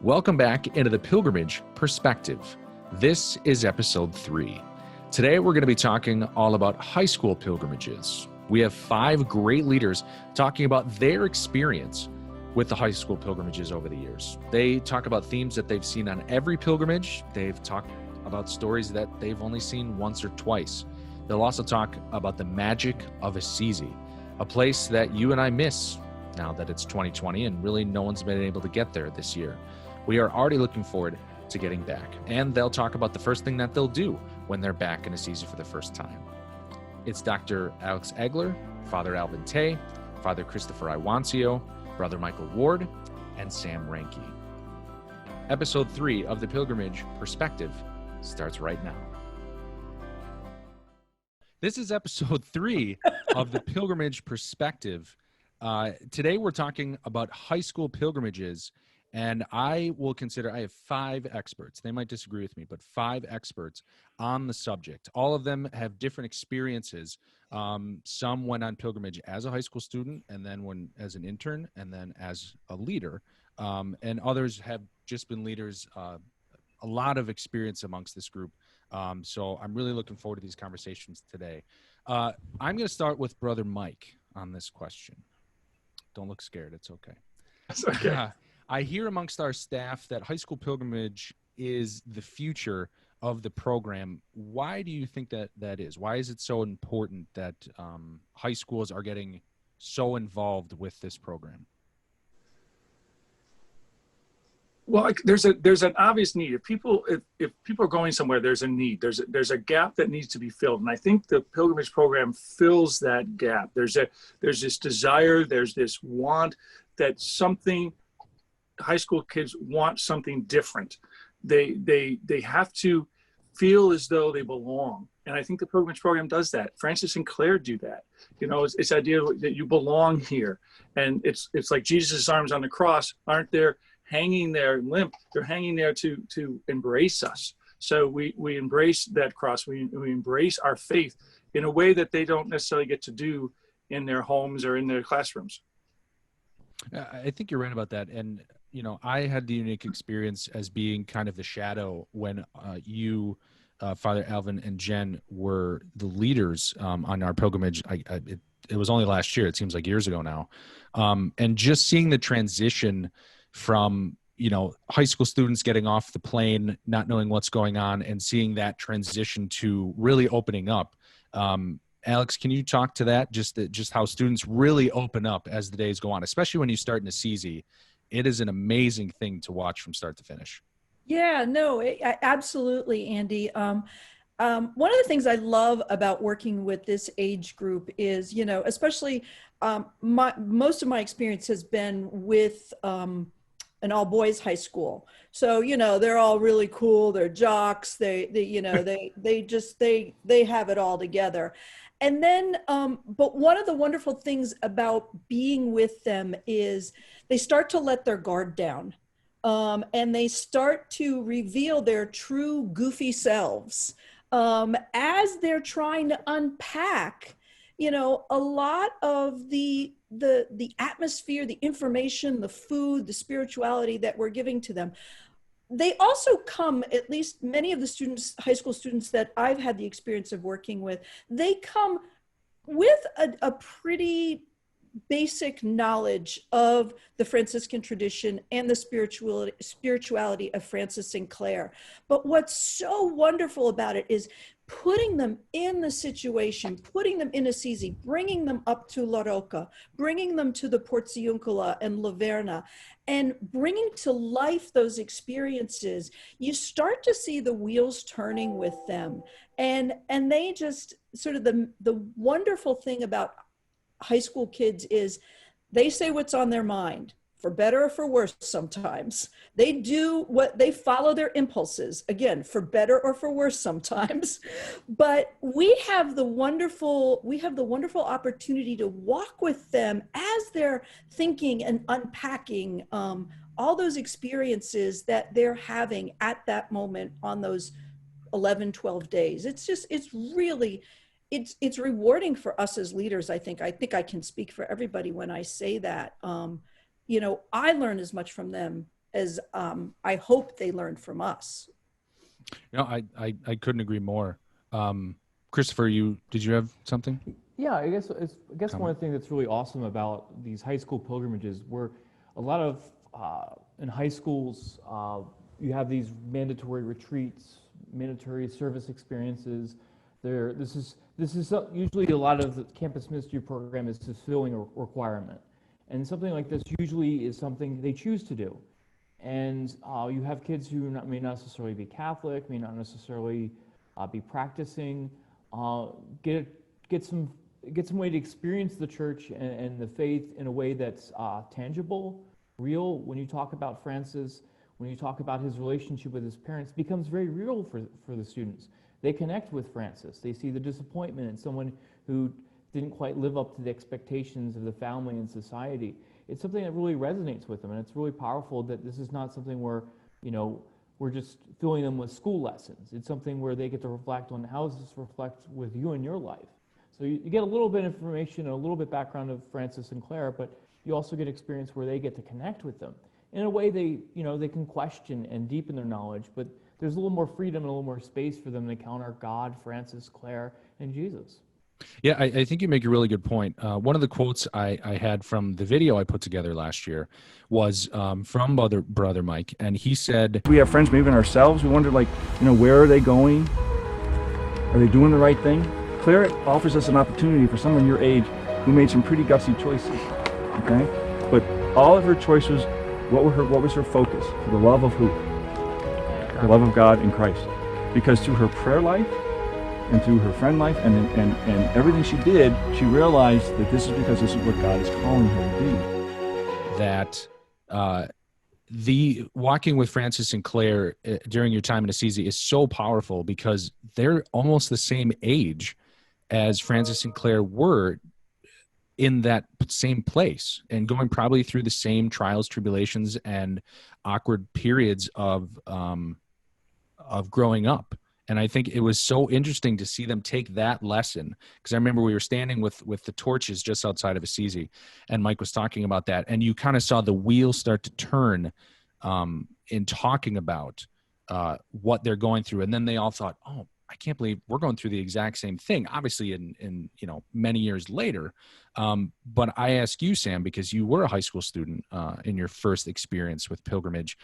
Welcome back into the Pilgrimage Perspective. This is episode 3. Today we're going to be talking all about high school pilgrimages. We have 5 great leaders talking about their experience with the high school pilgrimages over the years. They talk about themes that they've seen on every pilgrimage. They've talked about stories that they've only seen once or twice. They'll also talk about the magic of Assisi, a place that you and I miss now that it's 2020 and really no one's been able to get there this year. We are already looking forward to getting back. And they'll talk about the first thing that they'll do when they're back in Assisi for the first time. It's Dr. Alex Egler, Father Alvin Tay, Father Christopher Iwancio, Brother Michael Ward, and Sam Ranke. Episode 3 of the Pilgrimage Perspective starts right now. This is episode 3 of the Pilgrimage Perspective. Today we're talking about high school pilgrimages. And I have 5 experts. They might disagree with me, but 5 experts on the subject. All of them have different experiences. Some went on pilgrimage as a high school student, and then as an intern, and then as a leader. And others have just been leaders. A lot of experience amongst this group. So I'm really looking forward to these conversations today. I'm going to start with Brother Mike on this question. Don't look scared. It's okay. It's okay. I hear amongst our staff that high school pilgrimage is the future of the program. Why do you think that is? Why is it so important that high schools are getting so involved with this program? Well, there's an obvious need. If people are going somewhere, there's a need. There's a gap that needs to be filled, and I think the pilgrimage program fills that gap. There's this desire. There's this want that high school kids want something different. They have to feel as though they belong. And I think the pilgrimage program does that. Francis and Claire do that. You know, it's the idea that you belong here. And it's like Jesus' arms on the cross aren't there hanging there limp. They're hanging there to embrace us. So we embrace that cross. We embrace our faith in a way that they don't necessarily get to do in their homes or in their classrooms. I think you're right about that. And, you know, I had the unique experience as being kind of the shadow when you, Father Alvin and Jen, were the leaders on our pilgrimage. It was only last year. It seems like years ago now. And just seeing the transition from, you know, high school students getting off the plane, not knowing what's going on, and seeing that transition to really opening up. Alex, can you talk to that? Just how students really open up as the days go on, especially when you start in Assisi. It is an amazing thing to watch from start to finish. Yeah, no, absolutely, Andy. One of the things I love about working with this age group is, you know, especially most of my experience has been with an all boys high school. So, you know, they're all really cool. They're jocks. They you know, they have it all together. And then, but one of the wonderful things about being with them is they start to let their guard down. And they start to reveal their true goofy selves as they're trying to unpack, you know, a lot of the atmosphere, the information, the food, the spirituality that we're giving to them. They also come, at least many of the students, high school students that I've had the experience of working with, they come with a pretty basic knowledge of the Franciscan tradition and the spirituality of Francis and Claire. But what's so wonderful about it is putting them in the situation, putting them in Assisi, bringing them up to La Rocca, bringing them to the Porziuncola and La Verna, and bringing to life those experiences. You start to see the wheels turning with them. And they just sort of the wonderful thing about high school kids is they say what's on their mind, for better or for worse sometimes. They follow their impulses, again, for better or for worse sometimes. But we have the wonderful opportunity to walk with them as they're thinking and unpacking all those experiences that they're having at that moment on those 11, 12 days. It's really rewarding for us as leaders. I think I can speak for everybody when I say that. You know, I learn as much from them as I hope they learned from us. No, I couldn't agree more. Christopher, did you have something? Yeah, I guess Comment. one of the things that's really awesome about these high school pilgrimages, where a lot of in high schools you have these mandatory retreats, mandatory service experiences. This is usually a lot of the campus ministry program is fulfilling a requirement, and something like this usually is something they choose to do. And you have kids who may not necessarily be Catholic, may not necessarily be practicing, get some way to experience the church and the faith in a way that's tangible, real. When you talk about Francis, when you talk about his relationship with his parents, it becomes very real for the students. They connect with Francis. They see the disappointment in someone who didn't quite live up to the expectations of the family and society. It's something that really resonates with them, and it's really powerful that this is not something where, we're just filling them with school lessons. It's something where they get to reflect on how does this reflect with you in your life. So you get a little bit of information, a little bit background of Francis and Clare, but you also get experience where they get to connect with them. In a way they can question and deepen their knowledge, but there's a little more freedom and a little more space for them to encounter God, Francis, Clare, and Jesus. Yeah, I think you make a really good point. One of the quotes I had from the video I put together last year was from Brother Mike, and he said, we have friends, maybe even ourselves, we wonder, where are they going? Are they doing the right thing? Clare offers us an opportunity for someone your age who made some pretty gutsy choices, okay? But all of her choices, what was her focus? For the love of who? The love of God in Christ. Because through her prayer life, and through her friend life and everything she did, she realized that this is because this is what God is calling her to do. That the walking with Francis and Clare during your time in Assisi is so powerful because they're almost the same age as Francis and Clare were in that same place and going probably through the same trials, tribulations, and awkward periods of growing up. And I think it was so interesting to see them take that lesson, because I remember we were standing with the torches just outside of Assisi, and Mike was talking about that, and you kind of saw the wheel start to turn in talking about what they're going through. And then they all thought, oh, I can't believe we're going through the exact same thing, obviously in many years later. But I ask you, Sam, because you were a high school student in your first experience with pilgrimage.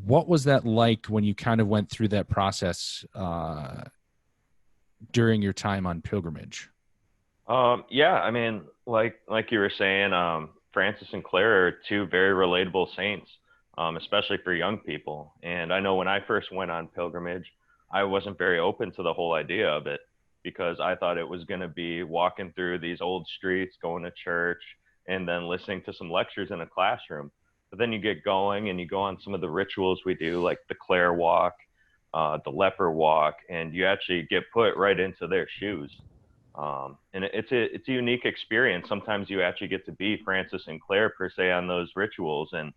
What was that like when you kind of went through that process during your time on pilgrimage? Yeah, I mean, like you were saying, Francis and Clare are two very relatable saints, especially for young people. And I know when I first went on pilgrimage, I wasn't very open to the whole idea of it because I thought it was going to be walking through these old streets, going to church, and then listening to some lectures in a classroom. But then you get going and you go on some of the rituals we do, like the Clare walk, the leper walk, and you actually get put right into their shoes. And it's a unique experience. Sometimes you actually get to be Francis and Clare per se on those rituals. And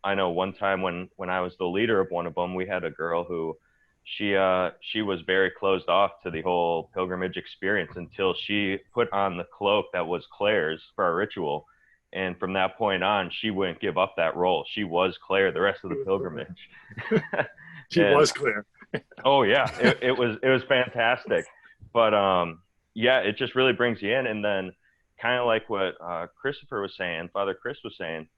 I know one time when I was the leader of one of them, we had a girl who she was very closed off to the whole pilgrimage experience until she put on the cloak that was Clare's for our ritual. And from that point on, she wouldn't give up that role. She was Clare the rest of the pilgrimage. She was Clare. Oh yeah, it was fantastic. But yeah, it just really brings you in. And then kind of like what Christopher was saying, Father Chris was saying,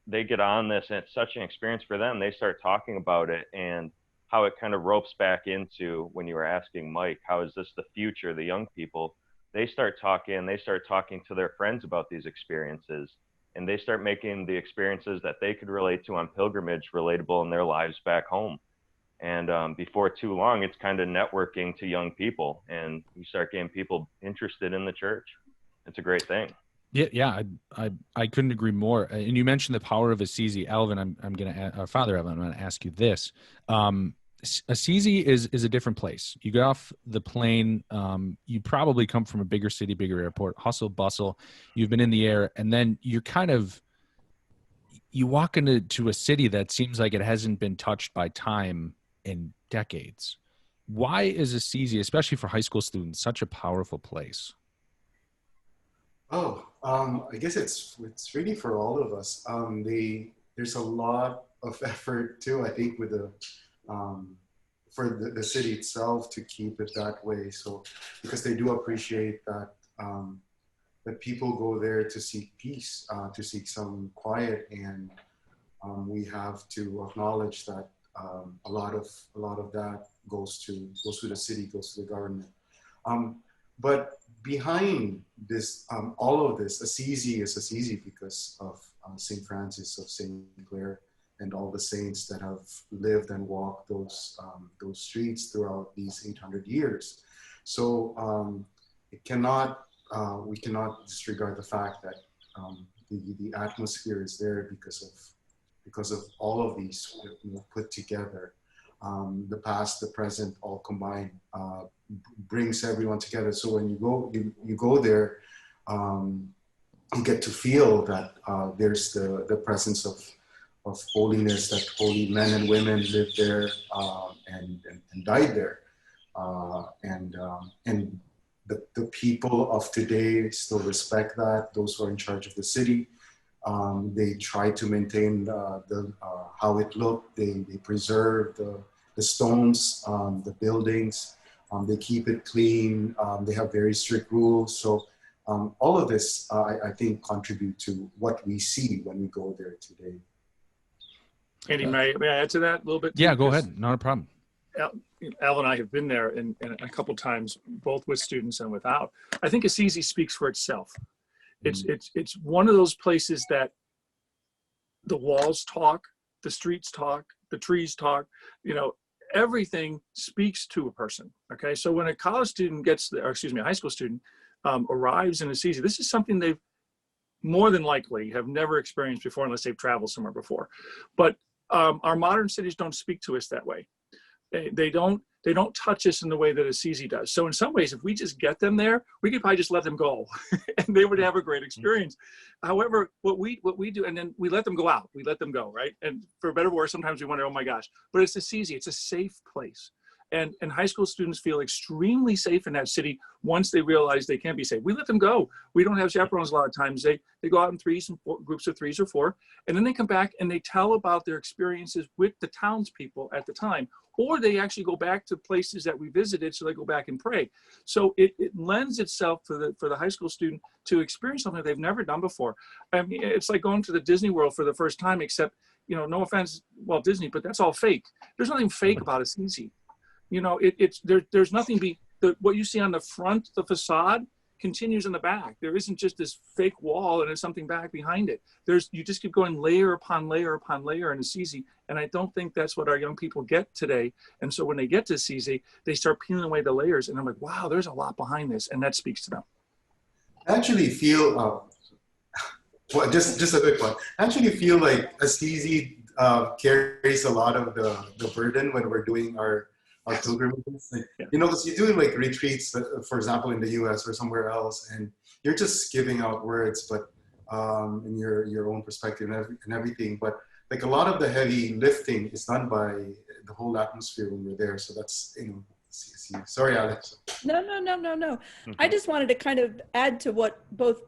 they get on this and it's such an experience for them. They start talking about it and how it kind of ropes back into when you were asking Mike, how is this the future, the young people? They start talking to their friends about these experiences, and they start making the experiences that they could relate to on pilgrimage relatable in their lives back home. And before too long, it's kind of networking to young people, and you start getting people interested in the church. It's a great thing. Yeah, I couldn't agree more. And you mentioned the power of Assisi. Alvin, I'm gonna Father Alvin, I'm gonna ask you this. Assisi is a different place. You get off the plane, you probably come from a bigger city, bigger airport, hustle, bustle. You've been in the air, and then you walk into a city that seems like it hasn't been touched by time in decades. Why is Assisi, especially for high school students, such a powerful place? I guess it's really for all of us. There's a lot of effort too, I think, with um, for the city itself to keep it that way. So because they do appreciate that that people go there to seek peace, to seek some quiet, and we have to acknowledge that a lot of that goes to the city, goes to the government. But behind this, all of this, Assisi is Assisi because of St. Francis of St. Clair and all the saints that have lived and walked those streets throughout these 800 years. So it cannot, we cannot disregard the fact that the atmosphere is there because of all of these, you know, put together. The past, the present, all combined, brings everyone together. So when you go there, you get to feel that there's the presence of holiness, that holy men and women lived there and died there, and the people of today still respect that. Those who are in charge of the city. They try to maintain how it looked. They preserve the stones, the buildings. They keep it clean. They have very strict rules. So all of this, I think, contribute to what we see when we go there today. Andy, may I add to that a little bit? Yeah, go ahead. Not a problem. Al and I have been there and a couple times, both with students and without. I think Assisi speaks for itself. It's one of those places that the walls talk, the streets talk, the trees talk, you know, everything speaks to a person. Okay. So when a college student gets there, or excuse me, a high school student arrives in Assisi, this is something they've more than likely have never experienced before unless they've traveled somewhere before. But our modern cities don't speak to us that way. They don't touch us in the way that Assisi does. So in some ways, if we just get them there, we could probably just let them go and they would have a great experience. However, what we do, and then we let them go out, we let them go, right? And for better or worse, sometimes we wonder, oh my gosh, but it's Assisi, it's a safe place. And high school students feel extremely safe in that city once they realize they can be safe. We let them go. We don't have chaperones a lot of times. They go out in groups of 3 or 4, and then they come back and they tell about their experiences with the townspeople at the time, or they actually go back to places that we visited, so they go back and pray. So it lends itself for the high school student to experience something they've never done before. I mean, it's like going to the Disney World for the first time, except, you know, no offense, Walt Disney, but that's all fake. There's nothing fake about Assisi. You know, there's nothing what you see on the front, the facade, continues in the back. There isn't just this fake wall and there's something back behind it. You just keep going layer upon layer upon layer in Assisi. And I don't think that's what our young people get today. And so when they get to Assisi, they start peeling away the layers and I'm like, wow, there's a lot behind this. And that speaks to them. I actually feel, well, just a quick one. I actually feel like Assisi carries a lot of the burden when we're doing our pilgrimages. Like, you know, because you're doing like retreats, for example, in the US or somewhere else, and you're just giving out words, but in your own perspective and everything. But like a lot of the heavy lifting is done by the whole atmosphere when you're there. So that's, you know, sorry, Alex. No. Mm-hmm. I just wanted to kind of add to what both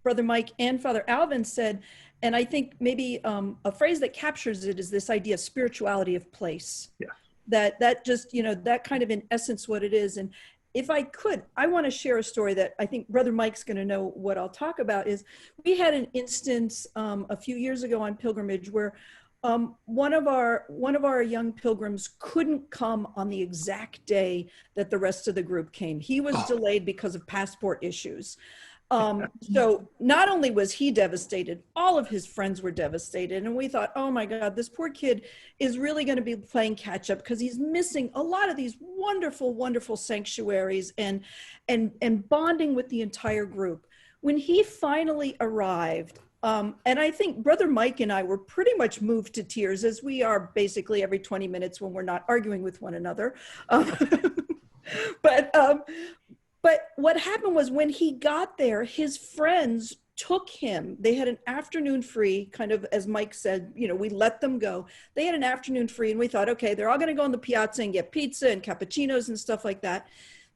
Brother Mike and Father Alvin said. And I think maybe a phrase that captures it is this idea of spirituality of place. Yeah. That just, you know, that kind of in essence what it is. And if I could, I want to share a story that I think Brother Mike's going to know what I'll talk about. Is we had an instance a few years ago on pilgrimage where one of our young pilgrims couldn't come on the exact day that the rest of the group came. He was delayed because of passport issues. So not only was he devastated, all of his friends were devastated. And we thought, oh my God, this poor kid is really going to be playing catch up because he's missing a lot of these wonderful, wonderful sanctuaries and bonding with the entire group. When he finally arrived, and I think Brother Mike and I were pretty much moved to tears, as we are basically every 20 minutes when we're not arguing with one another. But what happened was when he got there, his friends took him. They had an afternoon free, kind of, as Mike said, you know, we let them go. They had an afternoon free and we thought, okay, they're all going to go on the piazza and get pizza and cappuccinos and stuff like that.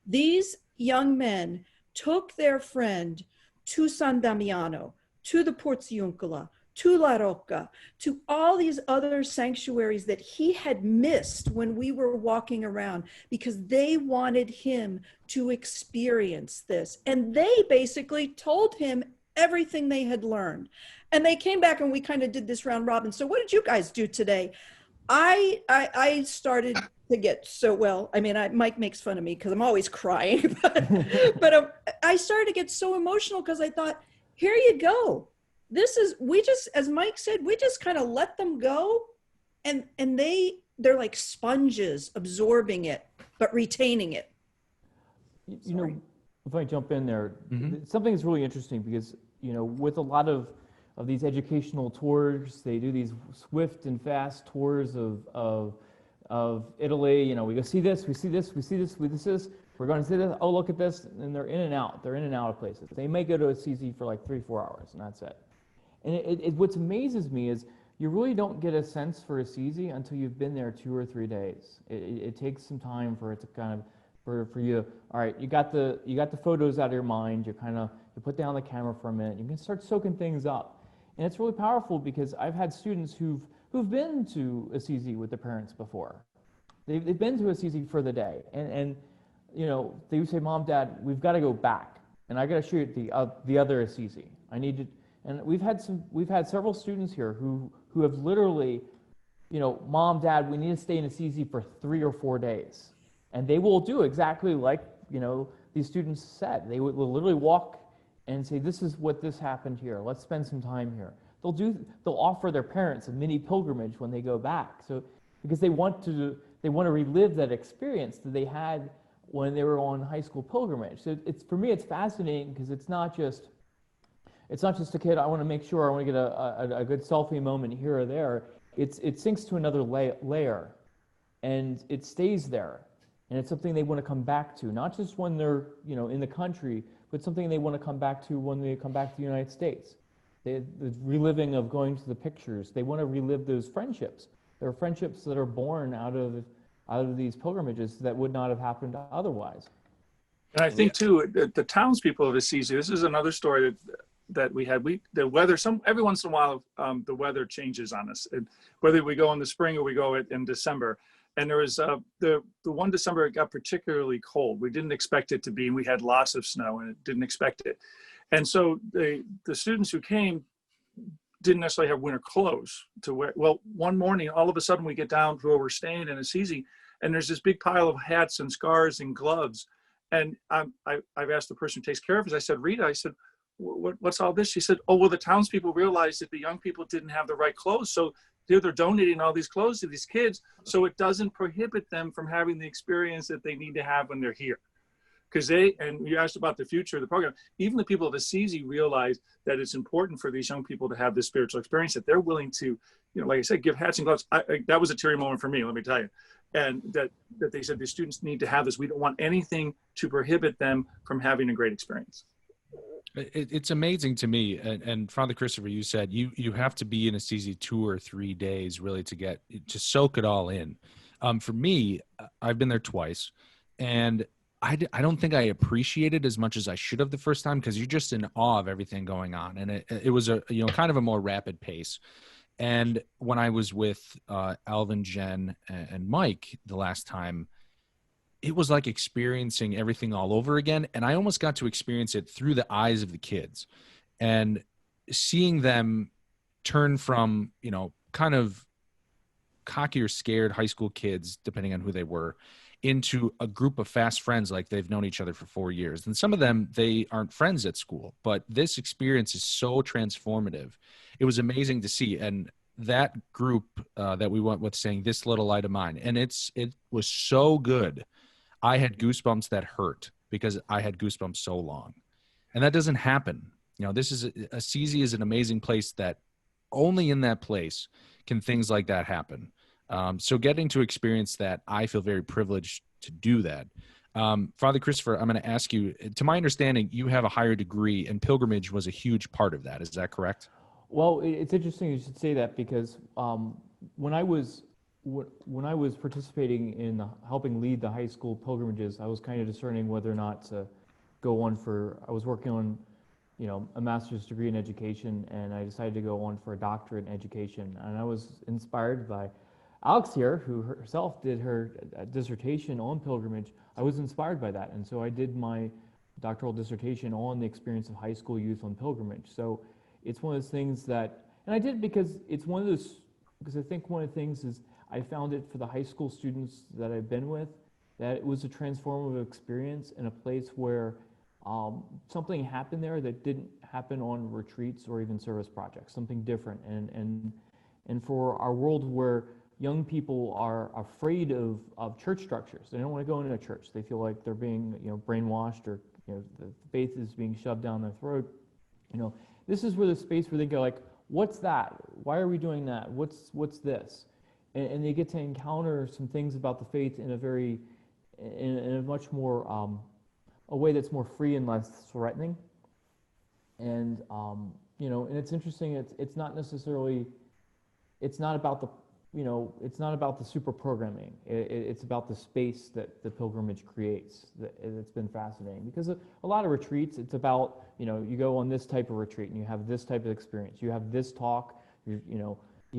These young men took their friend to San Damiano, to the Porziuncola, to La Rocca, to all these other sanctuaries that he had missed when we were walking around, because they wanted him to experience this. And they basically told him everything they had learned. And they came back and we kind of did this round robin. So what did you guys do today? I started to get so, well, I mean, Mike makes fun of me because I'm always crying, but I started to get so emotional because I thought, here you go. We just, as Mike said, we just kind of let them go, and they're like sponges absorbing it, but retaining it. You know, if I jump in there, something that's really interesting because, you know, with a lot of these educational tours, they do these swift and fast tours of Italy. You know, we go see this, we see this, we see this, we see this. We're going to see this. Oh, look at this, and they're in and out. They're in and out of places. They may go to Assisi for like 3-4 hours, and that's it. And what amazes me is you really don't get a sense for Assisi until you've been there 2 or 3 days. It takes some time for it to kind of for you. All right, you got the photos out of your mind. You put down the camera for a minute. You can start soaking things up, and it's really powerful because I've had students who've been to Assisi with their parents before. They've been to Assisi for the day, and you know, they would say, "Mom, Dad, we've got to go back, and I got to show you the other Assisi. I need to." And we've had several students here who have literally, you know, "Mom, Dad, we need to stay in Assisi for 3 or 4 days," and they will do exactly like, you know, these students said. They will literally walk and say, "This is what this happened here. Let's spend some time here." They'll offer their parents a mini pilgrimage when they go back, so because they want to relive that experience that they had when they were on high school pilgrimage. So for me, it's fascinating because it's not just a kid, I want to make sure I want to get a good selfie moment here or there. It sinks to another layer, and it stays there, and it's something they want to come back to, not just when they're, you know, in the country, but something they want to come back to when they come back to the United States. The reliving of going to the pictures, they want to relive those friendships. There are friendships that are born out of these pilgrimages that would not have happened otherwise. And I think too, the townspeople of Assisi, this is another story that we had. The weather, every once in a while, the weather changes on us. And whether we go in the spring or we go in December. And there was the one December it got particularly cold. We didn't expect it to be, and we had lots of snow, and didn't expect it. And so the students who came didn't necessarily have winter clothes to wear. Well, one morning, all of a sudden, we get down to where we're staying in Assisi, and there's this big pile of hats and scarves and gloves. And I've asked the person who takes care of us. I said, "Rita," I said, "what's all this?" She said, "Oh, well, the townspeople realized that the young people didn't have the right clothes, so they're donating all these clothes to these kids, so it doesn't prohibit them from having the experience that they need to have when they're here." Because and you asked about the future of the program, even the people of Assisi realize that it's important for these young people to have this spiritual experience, that they're willing to, you know, like I said, give hats and gloves. That was a teary moment for me, let me tell you. And that they said the students need to have this. We don't want anything to prohibit them from having a great experience. It's amazing to me. And Father Christopher, you said you have to be in Assisi 2 or 3 days really to soak it all in. For me, I've been there twice, and I don't think I appreciated as much as I should have the first time, because you're just in awe of everything going on. And it was kind of a more rapid pace. And when I was with Alvin, Jen, and Mike the last time, it was like experiencing everything all over again. And I almost got to experience it through the eyes of the kids, and seeing them turn from, you know, kind of cocky or scared high school kids, depending on who they were, into a group of fast friends like they've known each other for 4 years. And some of them, they aren't friends at school, but this experience is so transformative. It was amazing to see. And that group that we went with saying, "This little light of mine," and it was so good. I had goosebumps that hurt because I had goosebumps so long. And that doesn't happen. You know, Assisi is an amazing place that only in that place can things like that happen. So getting to experience that, I feel very privileged to do that. Father Christopher, I'm going to ask you, to my understanding, you have a higher degree, and pilgrimage was a huge part of that. Is that correct? Well, it's interesting you should say that, because when I was participating in helping lead the high school pilgrimages, I was kind of discerning whether or not to go on I was working on a master's degree in education, and I decided to go on for a doctorate in education. And I was inspired by Alex here, who herself did her dissertation on pilgrimage. I was inspired by that, and so I did my doctoral dissertation on the experience of high school youth on pilgrimage. So it's one of those things that, and I did it because it's one of those, because I think one of the things is I found it for the high school students that I've been with, that it was a transformative experience in a place where something happened there that didn't happen on retreats or even service projects, something different. And for our world where young people are afraid of church structures, they don't want to go into a church. They feel like they're being brainwashed, or the faith is being shoved down their throat. This is where the space where they go like, what's that? Why are we doing that? What's this? And they get to encounter some things about the faith in a much more a way that's more free and less threatening. And and it's interesting. It's not necessarily. It's not about the. It's not about the super programming. It's about the space that the pilgrimage creates. It's been fascinating because a lot of retreats, it's about, you go on this type of retreat and you have this type of experience. You have this talk. You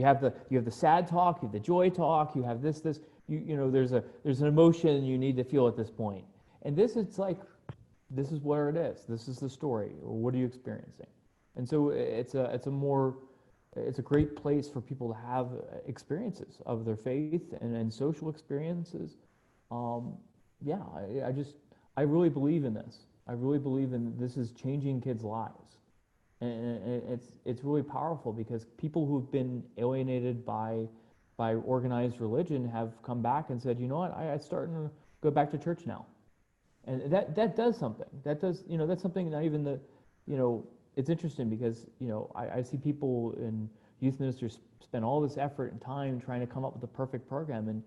have the sad talk. You have the joy talk. You have this. There's an emotion you need to feel at this point. And it's like, this is where it is. This is the story. What are you experiencing? And so it's a great place for people to have experiences of their faith and social experiences. I really believe in this. I really believe in this is changing kids' lives. And it's really powerful because people who've been alienated by organized religion have come back and said, you know what, I'm starting to go back to church now. And that does something. That does, that's something not even it's interesting because, I see people in youth ministers spend all this effort and time trying to come up with the perfect program, and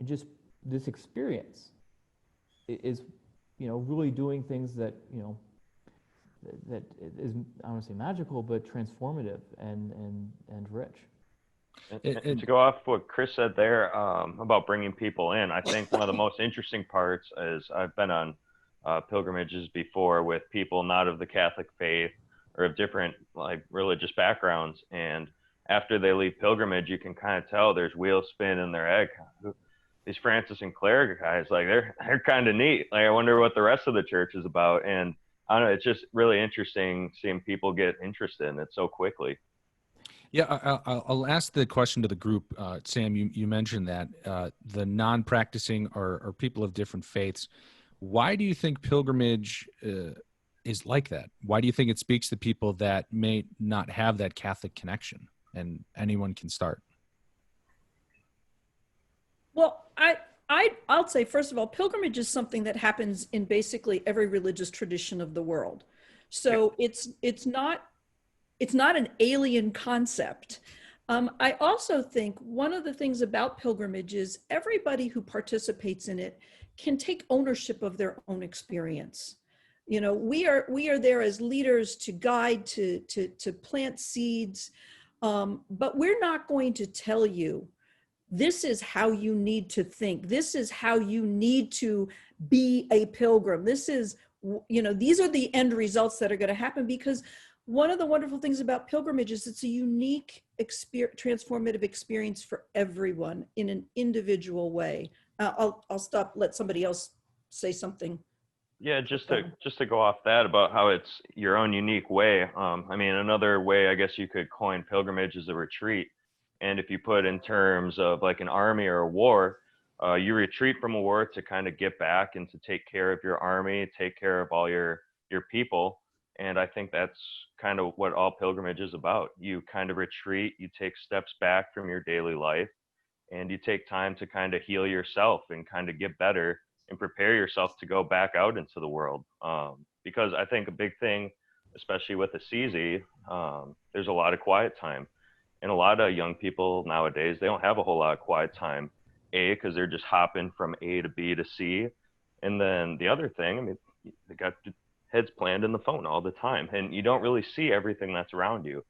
just this experience is, really doing things that, that is, I don't want to say magical, but transformative and rich. And to go off what Chris said there about bringing people in, I think one of the most interesting parts is I've been on pilgrimages before with people not of the Catholic faith or of different religious backgrounds, and after they leave pilgrimage, you can kind of tell there's wheels spinning in their head. These Francis and Claire guys, they're kind of neat. I wonder what the rest of the church is about. And I don't know, it's just really interesting seeing people get interested in it so quickly. Yeah, I'll ask the question to the group. Sam, you mentioned that the non-practicing are people of different faiths. Why do you think pilgrimage is like that? Why do you think it speaks to people that may not have that Catholic connection? And anyone can start. Well, I'll say, first of all, pilgrimage is something that happens in basically every religious tradition of the world. So it's not an alien concept. I also think one of the things about pilgrimage is everybody who participates in it can take ownership of their own experience. We are there as leaders to guide, to plant seeds, but we're not going to tell you, this is how you need to think. This is how you need to be a pilgrim. This is, these are the end results that are going to happen, because one of the wonderful things about pilgrimage is it's a unique transformative experience for everyone in an individual way. I'll stop, let somebody else say something. Yeah, just to go off that about how it's your own unique way. Another way I guess you could coin pilgrimage is a retreat. And if you put in terms of like an army or a war, you retreat from a war to kind of get back and to take care of your army, take care of all your people. And I think that's kind of what all pilgrimage is about. You kind of retreat, you take steps back from your daily life, and you take time to kind of heal yourself and kind of get better and prepare yourself to go back out into the world. Because I think a big thing, especially with Assisi, there's a lot of quiet time. And a lot of young people nowadays, they don't have a whole lot of quiet time. Because they're just hopping from A to B to C. And then the other thing, they got heads planned in the phone all the time, and you don't really see everything that's around you.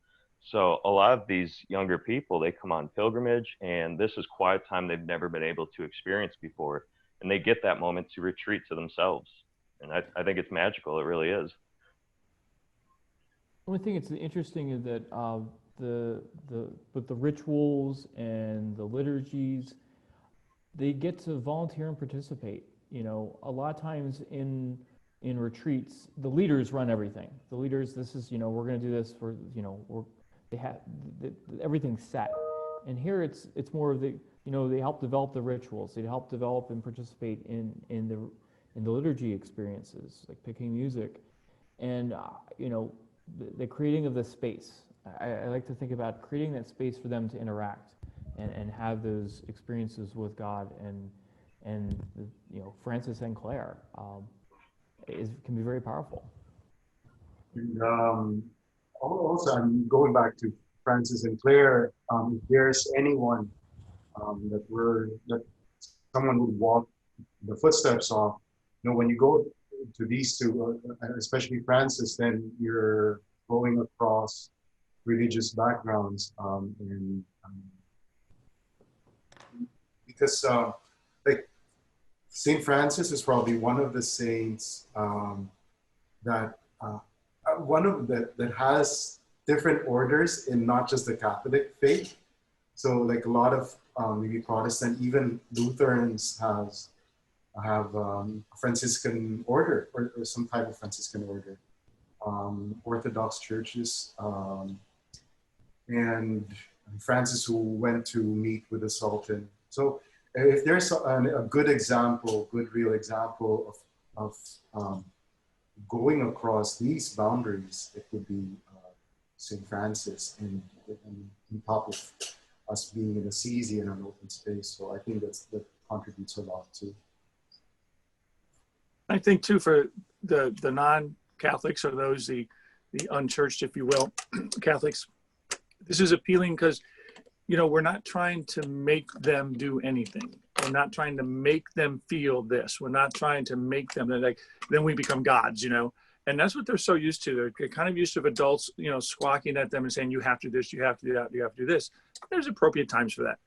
So a lot of these younger people, they come on pilgrimage, and this is quiet time they've never been able to experience before. And they get that moment to retreat to themselves. And I think it's magical. It really is. One thing that's interesting is that with the rituals and the liturgies, they get to volunteer and participate. You know, a lot of times in retreats, the leaders run everything. The leaders, this is, you know, we're going to do this for, you know, they have everything's set. And here it's more of the, you know, they help develop the rituals. They help develop and participate in the liturgy experiences, like picking music, and you know, the creating of the space. I like to think about creating that space for them to interact and have those experiences with God, and you know, Francis and Claire can be very powerful. And also, I'm going back to Francis and Claire. If there's anyone that someone would walk the footsteps of, you know, when you go to these two, especially Francis, then you're going across religious backgrounds, and because like Saint Francis is probably one of the saints that has different orders in not just the Catholic faith. So like a lot of maybe Protestant, even Lutherans have a Franciscan order, or some type of Franciscan order. Orthodox churches, and Francis, who went to meet with the Sultan. So if there's a good example, good real example of going across these boundaries, it would be St. Francis, and on top of us being in Assisi and an open space. So I think that contributes a lot too. I think too, for the non-Catholics, or those, the unchurched, if you will, Catholics, this is appealing because, you know, we're not trying to make them do anything. We're not trying to make them feel this. We're not trying to make them, like, then we become gods, you know. And that's what they're so used to. They're kind of used to adults, you know, squawking at them and saying, you have to do this, you have to do that, you have to do this. There's appropriate times for that.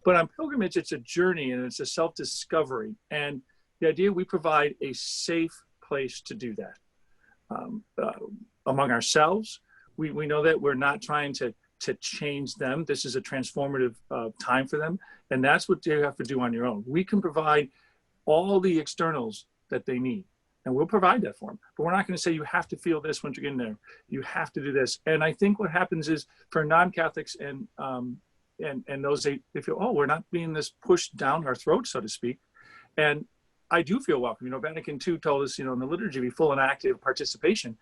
But on pilgrimage, it's a journey and it's a self-discovery. And the idea, we provide a safe place to do that. Among ourselves, we know that we're not trying to change them. This is a transformative time for them. And that's what you have to do on your own. We can provide all the externals that they need, and we'll provide that for them. But we're not going to say, you have to feel this once you get in there. You have to do this. And I think what happens is, for non-Catholics and those, they feel, oh, we're not being this pushed down our throat, so to speak. And I do feel welcome. You know, Vatican II told us, you know, in the liturgy, be full and active participation.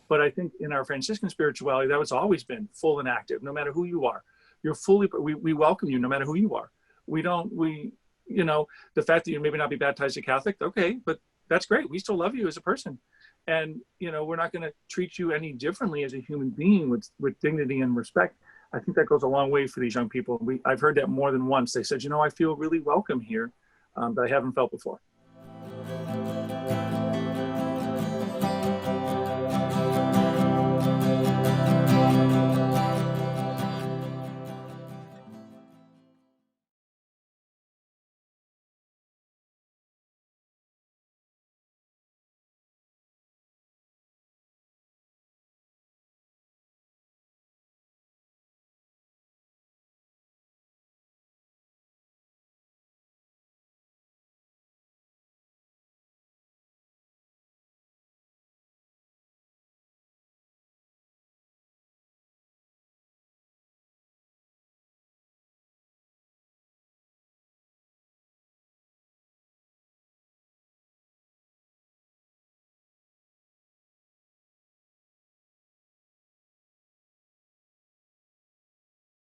But I think in our Franciscan spirituality, that was always been full and active, no matter who you are. You're fully, we welcome you no matter who you are. You know, the fact that you maybe not be baptized a Catholic, okay, but that's great. We still love you as a person. And, you know, we're not going to treat you any differently as a human being with dignity and respect. I think that goes a long way for these young people. I've heard that more than once. They said, you know, I feel really welcome here that I haven't felt before.